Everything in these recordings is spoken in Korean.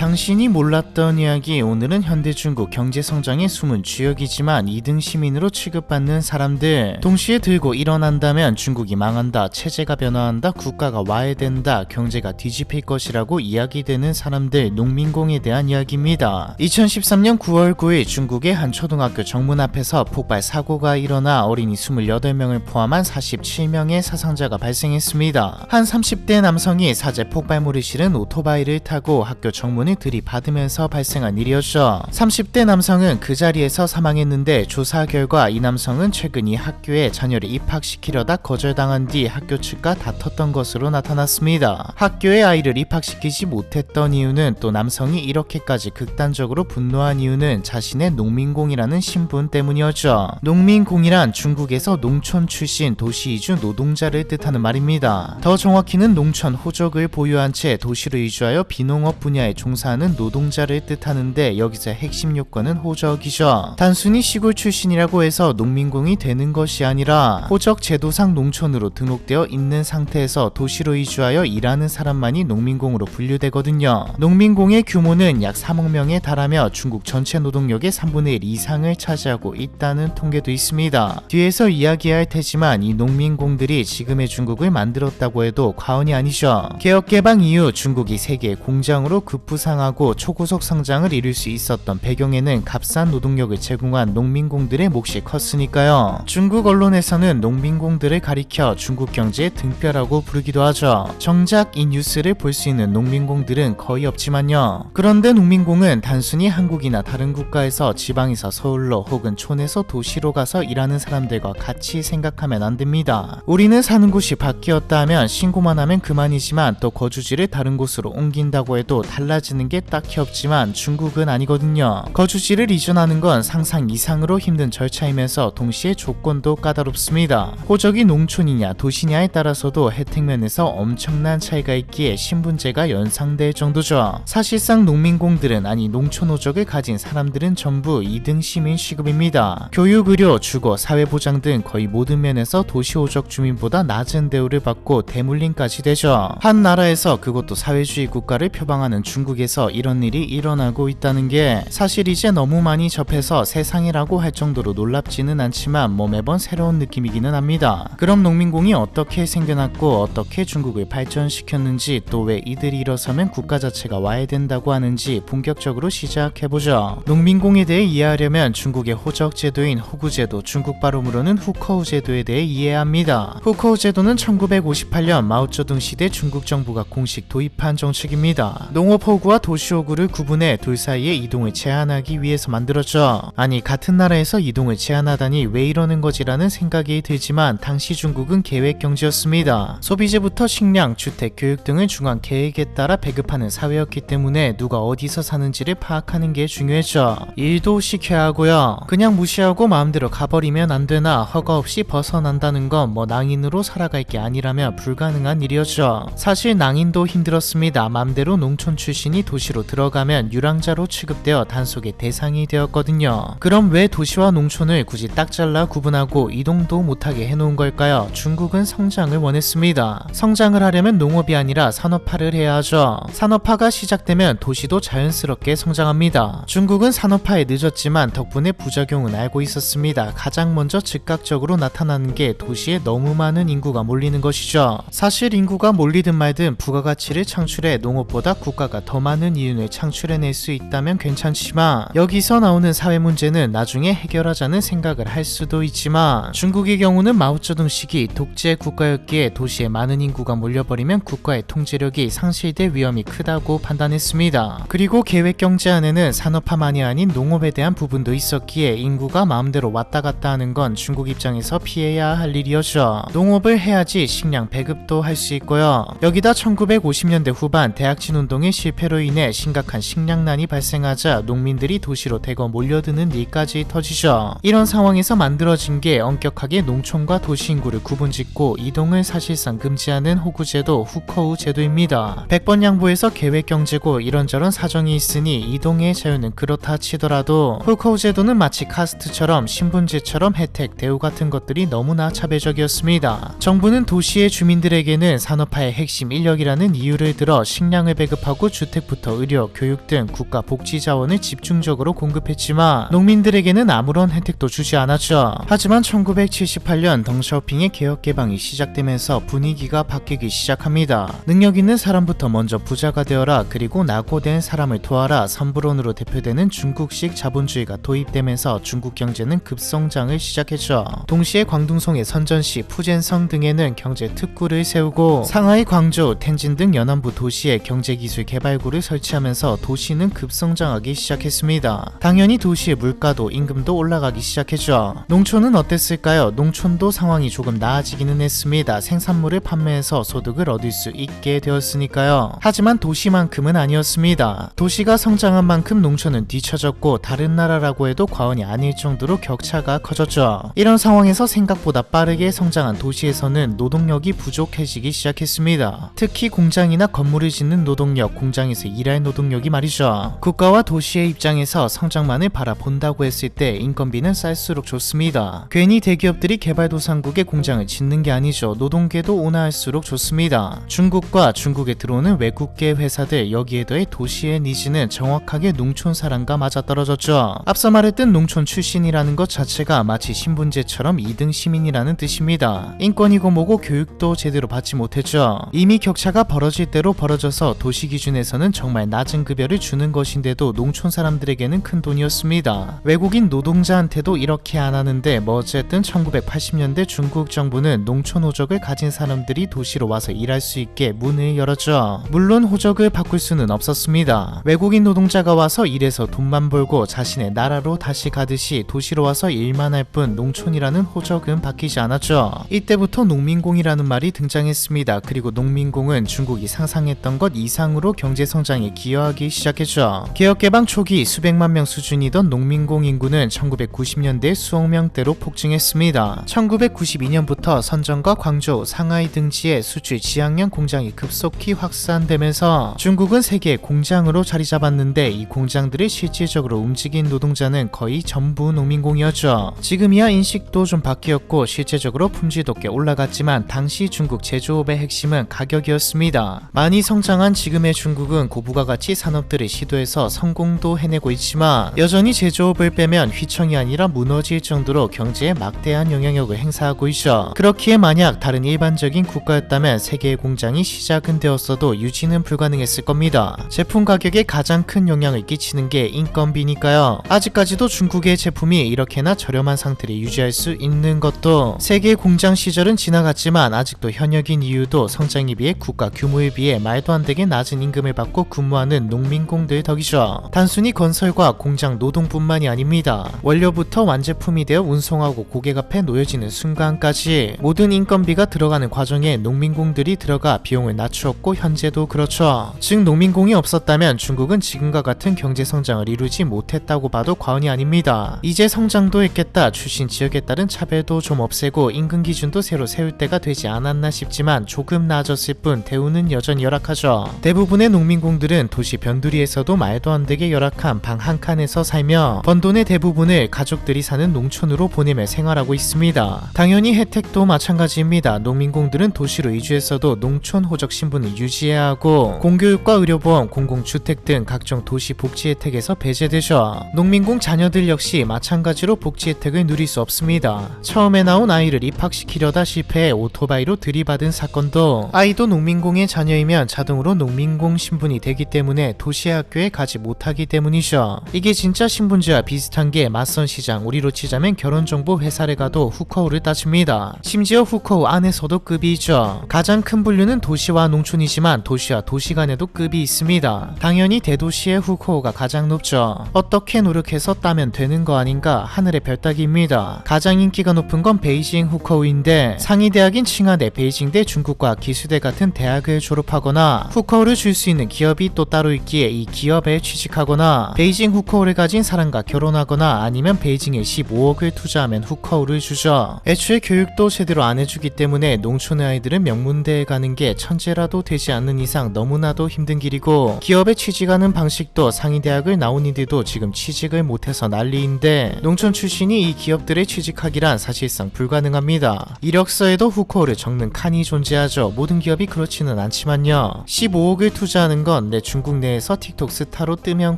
당신이 몰랐던 이야기. 오늘은 현대 중국 경제성장의 숨은 주역이지만 2등 시민으로 취급받는 사람들. 동시에 들고 일어난다면 중국이 망한다, 체제가 변화한다, 국가가 와해된다, 경제가 뒤집힐 것이라고 이야기되는 사람들, 농민공에 대한 이야기입니다. 2013년 9월 9일 중국의 한 초등학교 정문 앞에서 폭발 사고가 일어나 어린이 28명을 포함한 47명의 사상자가 발생했습니다. 한 30대 남성이 사제 폭발물을 실은 오토바이를 타고 학교 정문을 들이받으면서 발생한 일이었죠. 30대 남성은 그 자리에서 사망했는데 조사 결과 이 남성은 최근 이 학교에 자녀를 입학시키려다 거절당한 뒤 학교 측과 다퉜던 것으로 나타났습니다. 학교에 아이를 입학시키지 못했던 이유는, 또 남성이 이렇게까지 극단적으로 분노한 이유는 자신의 농민공이라는 신분 때문이었죠. 농민공이란 중국에서 농촌 출신 도시 이주 노동자를 뜻하는 말입니다. 더 정확히는 농촌 호적을 보유한 채 도시로 이주하여 비농업 분야에 종사하는 노동자를 뜻하는데, 여기서 핵심 요건은 호적이죠. 단순히 시골 출신이라고 해서 농민공이 되는 것이 아니라 호적 제도상 농촌으로 등록되어 있는 상태에서 도시로 이주하여 일하는 사람만이 농민공으로 분류되거든요. 농민공의 규모는 약 3억 명에 달하며 중국 전체 노동력의 3분의 1 이상을 차지하고 있다는 통계도 있습니다. 뒤에서 이야기할 테지만 이 농민공들이 지금의 중국을 만들었다고 해도 과언이 아니죠. 개혁개방 이후 중국이 세계의 공장으로 급부상하고 초고속 성장을 이룰 수 있었던 배경에는 값싼 노동력을 제공한 농민공들의 몫이 컸으니까요. 중국 언론에서는 농민공들을 가리켜 중국 경제의 등뼈라고 부르기도 하죠. 정작 이 뉴스를 볼 수 있는 농민공들은 거의 없지만요. 그런데 농민공은 단순히 한국이나 다른 국가에서 지방에서 서울로 혹은 촌에서 도시로 가서 일하는 사람들과 같이 생각하면 안 됩니다. 우리는 사는 곳이 바뀌었다 하면 신고만 하면 그만이지만, 또 거주지를 다른 곳으로 옮긴다고 해도 달라지는 게 딱히 없지만 중국은 아니거든요. 거주지를 이전하는 건 상상 이상으로 힘든 절차이면서 동시에 조건도 까다롭습니다. 호적이 농촌이냐 도시냐에 따라서도 혜택면에서 엄청난 차이가 있기에 신분제가 연상될 정도죠. 사실상 농민공들은, 아니 농촌 호적을 가진 사람들은 전부 2등 시민 취급입니다. 교육, 의료, 주거, 사회보장 등 거의 모든 면에서 도시 호적 주민보다 낮은 대우를 받고 대물림까지 되죠. 한 나라에서, 그것도 사회주의 국가를 표방하는 중국에서 이런 일이 일어나고 있다는 게 사실 이제 너무 많이 접해서 세상이라고 할 정도로 놀랍지는 않지만 매번 새로운 느낌이기는 합니다. 그럼 농민공이 어떻게 생겨났고 어떻게 중국을 발전시켰는지, 또 왜 이들이 일어서면 국가 자체가 와해된다고 하는지 본격적으로 시작해보죠. 농민공에 대해 이해하려면 중국의 호적 제도인 호구제도, 중국 발음으로는 후커우 제도에 대해 이해해야 합니다. 후커우 제도는 1958년 마오쩌둥 시대 중국 정부가 공식 도입한 정책입니다. 농업 호구와 도시 호구를 구분해 둘 사이의 이동을 제한하기 위해서 만들었죠. 아니, 같은 나라에서 이동을 제한하다니 왜 이러는 거지라는 생각이 들지만, 당시 중국은 계획 경제였습니다. 소비재부터 식량, 주택, 교육 등을 중앙 계획에 따라 배급하는 사회였기 때문에 누가 어디서 사는지를 파악하는 게 중요했죠. 일도 시켜야 하고요. 그냥 무시하고 마음대로 가버리면 안 되나, 허가 없이 벗어난다는 건 낭인으로 살아갈 게 아니라면 불가능한 일이었죠. 사실 낭인도 힘들었습니다. 맘대로 농촌 출신이 도시로 들어가면 유랑자로 취급되어 단속의 대상이 되었거든요. 그럼 왜 도시와 농촌을 굳이 딱 잘라 구분하고 이동도 못하게 해놓은 걸까요? 중국은 성장을 원했습니다. 성장을 하려면 농업이 아니라 산업화를 해야 하죠. 산업화가 시작되면 도시도 자연스럽게 성장합니다. 중국은 산업화에 늦었지만 덕분에 부작용은 알고 있었습니다. 가장 먼저 즉각적으로 나타나는 게 도시에 너무 많은 인구가 몰리는 것이죠. 사실 인구가 몰리든 말든 부가가치를 창출해 농업보다 국가가 더 많은 이윤을 창출해낼 수 있다면 괜찮지만, 여기서 나오는 사회 문제는 나중에 해결하자는 생각을 할 수도 있지만, 중국의 경우는 마오쩌둥 시기 독재 국가였기에 도시에 많은 인구가 몰려버리면 국가의 통제력이 상실될 위험이 크다고 판단했습니다. 그리고 계획경제 안에는 산업화만이 아닌 농업에 대한 부분도 있었기에 인구가 마음대로 왔다 갔다 하는 건 중국 입장에서 피해야 할 일이었죠. 농업을 해야지 식량 배급도 할 수 있고요. 여기다 1950년대 후반 대학진 운동의 실패로 인해 심각한 식량난이 발생하자 농민들이 도시로 대거 몰려드는 일까지 터지죠. 이런 상황에서 만들어진 게 엄격하게 농촌과 도시 인구를 구분짓고 이동을 사실상 금지하는 호구제도, 후커우 제도입니다. 100번 양보해서 계획경제고 이런저런 사정이 있으니 이동의 자유는 그렇다 치더라도, 후커우 제도는 마치 카스트처럼 신분제처럼 혜택, 대우 같은 것들이 너무나 차별적이었습니다. 정부는 도시의 주민들에게는 산업화의 핵심 인력이라는 이유를 들어 식량을 배급하고 주택 산업부터 의료, 교육 등 국가 복지 자원을 집중적으로 공급했지만 농민들에게는 아무런 혜택도 주지 않았죠. 하지만 1978년 덩샤오핑의 개혁 개방이 시작되면서 분위기가 바뀌기 시작합니다. 능력 있는 사람부터 먼저 부자가 되어라, 그리고 낙오된 사람을 도와라 선불론으로 대표되는 중국식 자본주의가 도입되면서 중국 경제는 급성장을 시작했죠. 동시에 광둥성의 선전시, 푸젠성 등에는 경제 특구를 세우고 상하이, 광저우, 텐진 등 연안부 도시에 경제기술 개발구를 설치하면서 도시는 급성장하기 시작했습니다. 당연히 도시의 물가도 임금도 올라가기 시작했죠. 농촌은 어땠을까요? 농촌도 상황이 조금 나아지기는 했습니다. 생산물을 판매해서 소득을 얻을 수 있게 되었으니까요. 하지만 도시만큼은 아니었습니다. 도시가 성장한 만큼 농촌은 뒤처졌고 다른 나라라고 해도 과언이 아닐 정도로 격차가 커졌죠. 이런 상황에서 생각보다 빠르게 성장한 도시에서는 노동력이 부족해지기 시작했습니다. 특히 공장이나 건물을 짓는 노동력, 공장에서 일할 노동력이 말이죠. 국가와 도시의 입장에서 성장만을 바라본다고 했을 때 인건비는 쌀수록 좋습니다. 괜히 대기업들이 개발도상국에 공장을 짓는 게 아니죠. 노동계도 온화할수록 좋습니다. 중국과 중국에 들어오는 외국계 회사들, 여기에 더해 도시의 니즈는 정확하게 농촌 사람과 맞아떨어졌죠. 앞서 말했던 농촌 출신이라는 것 자체가 마치 신분제처럼 2등 시민이라는 뜻입니다. 인권이고 뭐고 교육도 제대로 받지 못했죠. 이미 격차가 벌어질 대로 벌어져서 도시 기준에서는 정말 낮은 급여를 주는 것인데도 농촌 사람들에게는 큰 돈이었습니다. 외국인 노동자한테도 이렇게 안 하는데 뭐 어쨌든 1980년대 중국 정부는 농촌 호적을 가진 사람들이 도시로 와서 일할 수 있게 문을 열었죠. 물론 호적을 바꿀 수는 없었습니다. 외국인 노동자가 와서 일해서 돈만 벌고 자신의 나라로 다시 가듯이 도시로 와서 일만 할 뿐 농촌이라는 호적은 바뀌지 않았죠. 이때부터 농민공이라는 말이 등장했습니다. 그리고 농민공은 중국이 상상했던 것 이상으로 경제성장에 기여하기 시작했죠. 개혁개방 초기 수백만 명 수준이던 농민공 인구는 1990년대 수억 명대로 폭증했습니다. 1992년부터 선전과 광저우, 상하이 등지에 수출 지향형 공장이 급속히 확산되면서 중국은 세계의 공장으로 자리 잡았는데 이 공장들을 실질적으로 움직인 노동자는 거의 전부 농민공이었죠. 지금이야 인식도 좀 바뀌었고 실제적으로 품질도 꽤 올라갔지만 당시 중국 제조업의 핵심은 가격이었습니다. 많이 성장한 지금의 중국은 고부가가치 산업들을 시도해서 성공도 해내고 있지만 여전히 제조업을 빼면 휘청이 아니라 무너질 정도로 경제에 막대한 영향력을 행사하고 있죠. 그렇기에 만약 다른 일반적인 국가였다면 세계의 공장이 시작은 되었어도 유지는 불가능했을 겁니다. 제품 가격에 가장 큰 영향을 끼치는 게 인건비니까요. 아직까지도 중국의 제품이 이렇게나 저렴한 상태를 유지할 수 있는 것도 세계 공장 시절은 지나갔지만 아직도 현역인 이유도 성장에 비해 국가 규모에 비해 말도 안 되게 낮은 임금을 받고 근무하는 농민공들 덕이죠. 단순히 건설과 공장 노동뿐만이 아닙니다. 원료부터 완제품이 되어 운송하고 고객 앞에 놓여지는 순간까지 모든 인건비가 들어가는 과정에 농민공들이 들어가 비용을 낮추었고 현재도 그렇죠. 즉 농민공이 없었다면 중국은 지금과 같은 경제성장을 이루지 못했다고 봐도 과언이 아닙니다. 이제 성장도 했겠다, 출신 지역에 따른 차별도 좀 없애고 임금 기준도 새로 세울 때가 되지 않았나 싶지만 조금 나아졌을 뿐 대우는 여전히 열악하죠. 대부분의 농민공들은 도시 변두리에서도 말도 안 되게 열악한 방 한 칸에서 살며 번 돈의 대부분을 가족들이 사는 농촌으로 보내며 생활하고 있습니다. 당연히 혜택도 마찬가지입니다. 농민공들은 도시로 이주했어도 농촌 호적 신분을 유지해야 하고 공교육과 의료보험, 공공주택 등 각종 도시 복지 혜택에서 배제되죠. 농민공 자녀들 역시 마찬가지로 복지 혜택을 누릴 수 없습니다. 처음에 나온 아이를 입학시키려다 실패해 오토바이로 들이받은 사건도 아이도 농민공의 자녀이면 자동으로 농민공 신분이 되기 때문에 도시의 학교에 가지 못하기 때문이죠. 이게 진짜 신분제와 비슷한 게 맞선 시장, 우리로 치자면 결혼정보 회사를 가도 후커우를 따집니다. 심지어 후커우 안에서도 급이 있죠. 가장 큰 분류는 도시와 농촌이지만 도시와 도시 간에도 급이 있습니다. 당연히 대도시의 후커우가 가장 높죠. 어떻게 노력해서 따면 되는 거 아닌가 하늘의 별 따기입니다. 가장 인기가 높은 건 베이징 후커우인데 상위 대학인 칭화대, 베이징대, 중국과학 기술대 같은 대학을 졸업하거나 후커우를 줄 수 있는 기업이 또 따로 있기에 이 기업에 취직하거나 베이징 후커우를 가진 사람과 결혼하거나 아니면 베이징에 15억을 투자하면 후커우를 주죠. 애초에 교육도 제대로 안 해주기 때문에 농촌의 아이들은 명문대에 가는 게 천재라도 되지 않는 이상 너무나도 힘든 길이고 기업에 취직하는 방식도 상위 대학을 나온 이들도 지금 취직을 못해서 난리인데 농촌 출신이 이 기업들에 취직하기란 사실상 불가능합니다. 이력서에도 후커우를 적는 칸이 존재하죠. 모든 기업이 그렇지는 않지만요. 15억을 투자하는 건 건 내 중국 내에서 틱톡 스타로 뜨면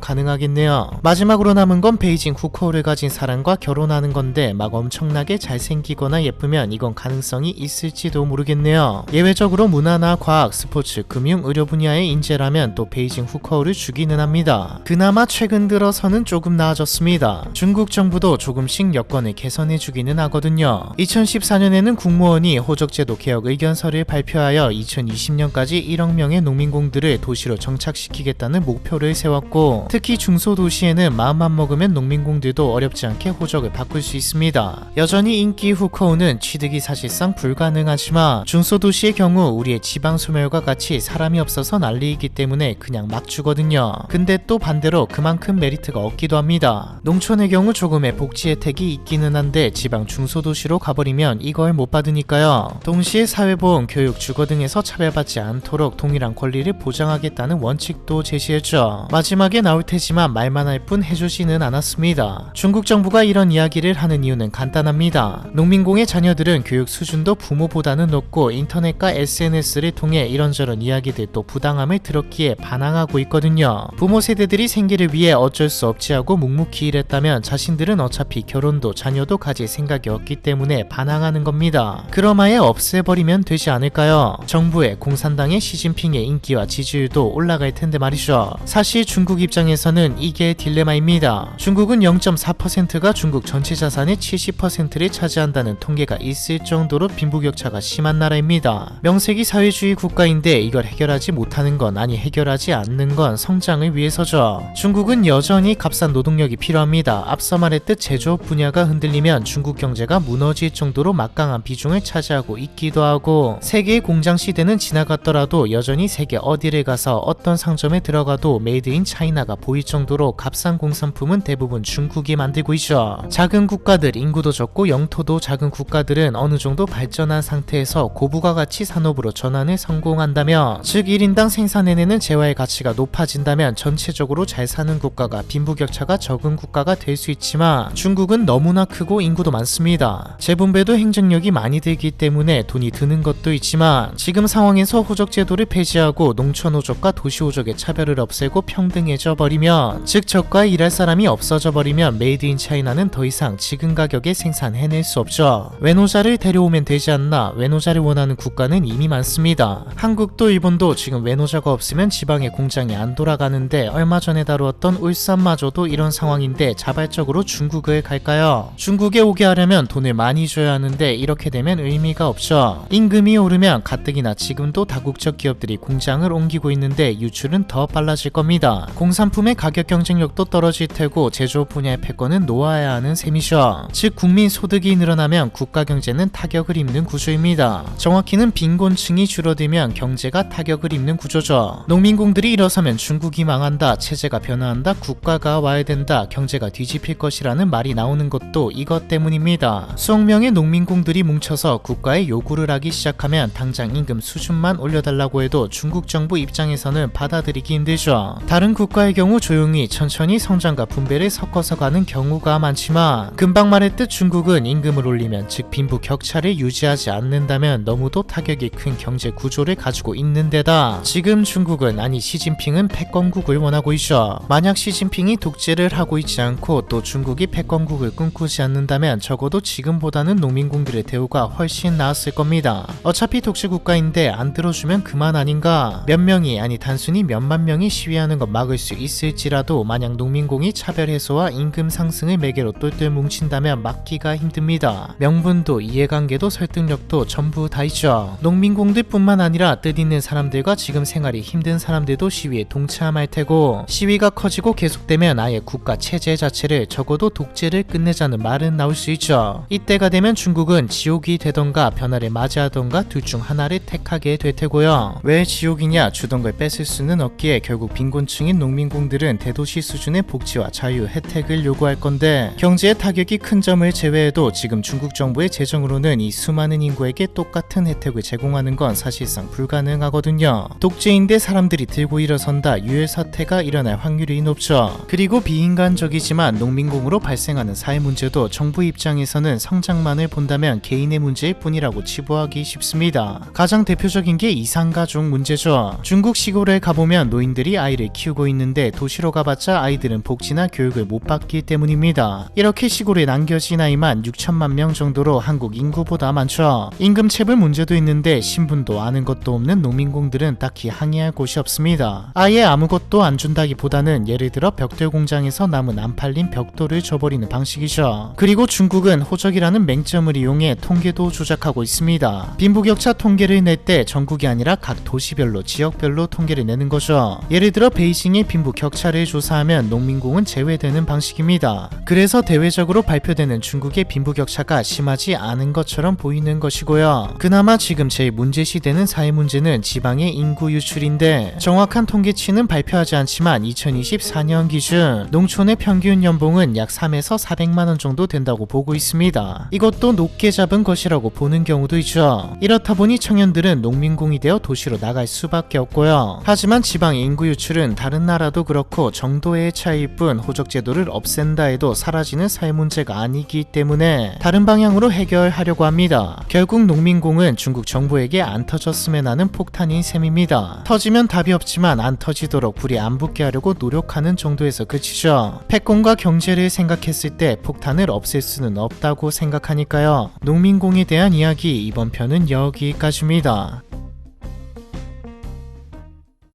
가능하겠네요. 마지막으로 남은 건 베이징 후커우를 가진 사람과 결혼하는 건데 막 엄청나게 잘생기거나 예쁘면 이건 가능성이 있을지도 모르겠네요. 예외적으로 문화나 과학, 스포츠, 금융, 의료 분야의 인재라면 또 베이징 후커우를 주기는 합니다. 그나마 최근 들어서는 조금 나아졌습니다. 중국 정부도 조금씩 여건을 개선해 주기는 하거든요. 2014년에는 국무원이 호적제도 개혁 의견서를 발표하여 2020년까지 1억 명의 농민공들을 도시로 정착시키겠다는 목표를 세웠고, 특히 중소도시에는 마음만 먹으면 농민공들도 어렵지 않게 호적을 바꿀 수 있습니다. 여전히 인기 후커우는 취득이 사실상 불가능하지만 중소도시의 경우 우리의 지방 소멸과 같이 사람이 없어서 난리이기 때문에 그냥 막 주거든요. 근데 또 반대로 그만큼 메리트가 없기도 합니다. 농촌의 경우 조금의 복지 혜택이 있기는 한데 지방 중소도시로 가버리면 이걸 못 받으니까요. 동시에 사회보험, 교육, 주거 등에서 차별받지 않도록 동일한 권리를 보장하겠다는 원칙도 제시했죠. 마지막에 나올 테지만 말만 할 뿐 해주지는 않았습니다. 중국 정부가 이런 이야기를 하는 이유는 간단합니다. 농민공의 자녀들은 교육 수준도 부모보다는 높고 인터넷과 SNS를 통해 이런저런 이야기들도 부당함을 들었기에 반항하고 있거든요. 부모 세대들이 생계를 위해 어쩔 수 없지 하고 묵묵히 일했다면 자신들은 어차피 결혼도 자녀도 가질 생각이 없기 때문에 반항하는 겁니다. 그럼 아예 없애버리면 되지 않을까요? 정부의, 공산당의 시진핑의 인기와 지지율도 올라갈 텐데 말이죠. 사실 중국 입장에서는 이게 딜레마입니다. 중국은 0.4%가 중국 전체 자산의 70%를 차지한다는 통계가 있을 정도로 빈부격차가 심한 나라입니다. 명색이 사회주의 국가인데 이걸 해결하지 못하는 건, 아니 해결하지 않는 건 성장을 위해서죠. 중국은 여전히 값싼 노동력이 필요합니다. 앞서 말했듯 제조업 분야가 흔들리면 중국 경제가 무너질 정도로 막강한 비중을 차지하고 있기도 하고, 세계의 공장 시대는 지나갔더라도 여전히 세계 어디를 가서 어떤 상점에 들어가도 메이드 인 차이나가 보일 정도로 값싼 공산품은 대부분 중국이 만들고 있죠. 작은 국가들, 인구도 적고 영토도 작은 국가들은 어느 정도 발전한 상태에서 고부가 가치 산업으로 전환에 성공한다면, 즉 1인당 생산해내는 재화의 가치가 높아진다면 전체적으로 잘 사는 국가가 빈부격차가 적은 국가가 될 수 있지만 중국은 너무나 크고 인구도 많습니다. 재분배도 행정력이 많이 들기 때문에 돈이 드는 것도 있지만, 지금 상황에서 호적제도를 폐지하고 농촌호적과 도시호적의 차별을 없애고 평등해져 버리면, 즉 저가 일할 사람이 없어져 버리면 메이드 인 차이나는 더 이상 지금 가격에 생산해낼 수 없죠. 외노자를 데려오면 되지 않나. 외노자를 원하는 국가는 이미 많습니다. 한국도 일본도 지금 외노자가 없으면 지방의 공장이 안 돌아가는데, 얼마 전에 다루었던 울산마저도 이런 상황인데 자발적으로 중국을 갈까요? 중국에 오게 하려면 돈을 많이 줘야 하는데 이렇게 되면 의미가 없죠. 임금이 오르면 가뜩이나 지금도 다국적 기업들이 공장을 옮기고 있는데 유출은 더 빨라질 겁니다. 공산품의 가격 경쟁력도 떨어질 테고 제조업 분야의 패권은 놓아야 하는 셈이죠. 즉 국민 소득이 늘어나면 국가 경제는 타격을 입는 구조입니다. 정확히는 빈곤층이 줄어들면 경제가 타격을 입는 구조죠. 농민공들이 일어서면 중국이 망한다, 체제가 변화한다, 국가가 와야 된다, 경제가 뒤집힐 것이라는 말이 나오는 것도 이것 때문입니다. 수억 명의 농민공들이 뭉쳐서 국가에 요구를 하기 시작하면 당장 임금 수준만 올려달라고 해도 중국 정부 입장에서는 받아들이기 힘들죠. 다른 국가의 경우 조용히 천천히 성장과 분배를 섞어서 가는 경우가 많지만, 금방 말했듯 중국은 임금을 올리면, 즉 빈부 격차를 유지하지 않는다면 너무도 타격이 큰 경제 구조를 가지고 있는 데다 지금 중국은, 아니 시진핑은 패권국을 원하고 있죠. 만약 시진핑이 독재를 하고 있지 않고 또 중국이 패권국을 꿈꾸지 않는다면 적어도 지금보다는 농민공들의 대우가 훨씬 나았을 겁니다. 어차피 독재국가인데 안 들어주면 그만 아닌가. 몇 명이, 아니 단순히 몇만 명이 시위하는 것 막을 수 있을지라도 만약 농민공이 차별 해소와 임금 상승을 매개로 똘똘 뭉친다면 막기가 힘듭니다. 명분도 이해관계도 설득력도 전부 다 있죠. 농민공들 뿐만 아니라 뜻있는 사람들과 지금 생활이 힘든 사람들도 시위에 동참할 테고, 시위가 커지고 계속되면 아예 국가 체제 자체를, 적어도 독재를 끝내자는 말은 나올 수 있죠. 이때가 되면 중국은 지옥이 되던가 변화를 맞이하던가 둘 중 하나를 택하게 될 테고요. 왜 지옥이냐? 주던 걸 뺏을 수는 없기에 결국 빈곤층인 농민공들은 대도시 수준의 복지와 자유, 혜택을 요구할 건데, 경제의 타격이 큰 점을 제외해도 지금 중국 정부의 재정으로는 이 수많은 인구에게 똑같은 혜택을 제공하는 건 사실상 불가능하거든요. 독재인데 사람들이 들고 일어선다, 유혈 사태가 일어날 확률이 높죠. 그리고 비인간적이지만 농민공으로 발생하는 사회 문제도 정부 입장에서는 성장만을 본다면 개인의 문제일 뿐이라고 치부하기 쉽습니다. 가장 대표적인 게 이산가족 문제죠. 중국 시골에 시골에 가보면 노인들이 아이를 키우고 있는데 도시로 가봤자 아이들은 복지나 교육을 못 받기 때문입니다. 이렇게 시골에 남겨진 아이만 6천만 명 정도로 한국 인구보다 많죠. 임금체불 문제도 있는데 신분도 아는 것도 없는 농민공들은 딱히 항의할 곳이 없습니다. 아예 아무것도 안 준다기보다는 예를 들어 벽돌 공장에서 남은 안 팔린 벽돌을 줘버리는 방식이죠. 그리고 중국은 호적이라는 맹점을 이용해 통계도 조작하고 있습니다. 빈부격차 통계를 낼 때 전국이 아니라 각 도시별로 지역별로 통계를 내는 거죠. 예를 들어 베이징의 빈부격차를 조사하면 농민공은 제외되는 방식입니다. 그래서 대외적으로 발표되는 중국의 빈부격차가 심하지 않은 것처럼 보이는 것이고요. 그나마 지금 제일 문제시되는 사회 문제는 지방의 인구 유출인데 정확한 통계치는 발표하지 않지만 2024년 기준 농촌의 평균 연봉은 약 3에서 400만원 정도 된다고 보고 있습니다. 이것도 높게 잡은 것이라고 보는 경우도 있죠. 이렇다 보니 청년들은 농민공이 되어 도시로 나갈 수밖에 없고요. 하지만 지방의 인구 유출은 다른 나라도 그렇고 정도의 차이일 뿐 호적제도를 없앤다 해도 사라지는 사회 문제가 아니기 때문에 다른 방향으로 해결하려고 합니다. 결국 농민공은 중국 정부에게 안 터졌으면 하는 폭탄인 셈입니다. 터지면 답이 없지만 안 터지도록 불이 안 붙게 하려고 노력하는 정도에서 그치죠. 패권과 경제를 생각했을 때 폭탄을 없앨 수는 없다고 생각하니까요. 농민공에 대한 이야기 이번 편은 여기까지입니다.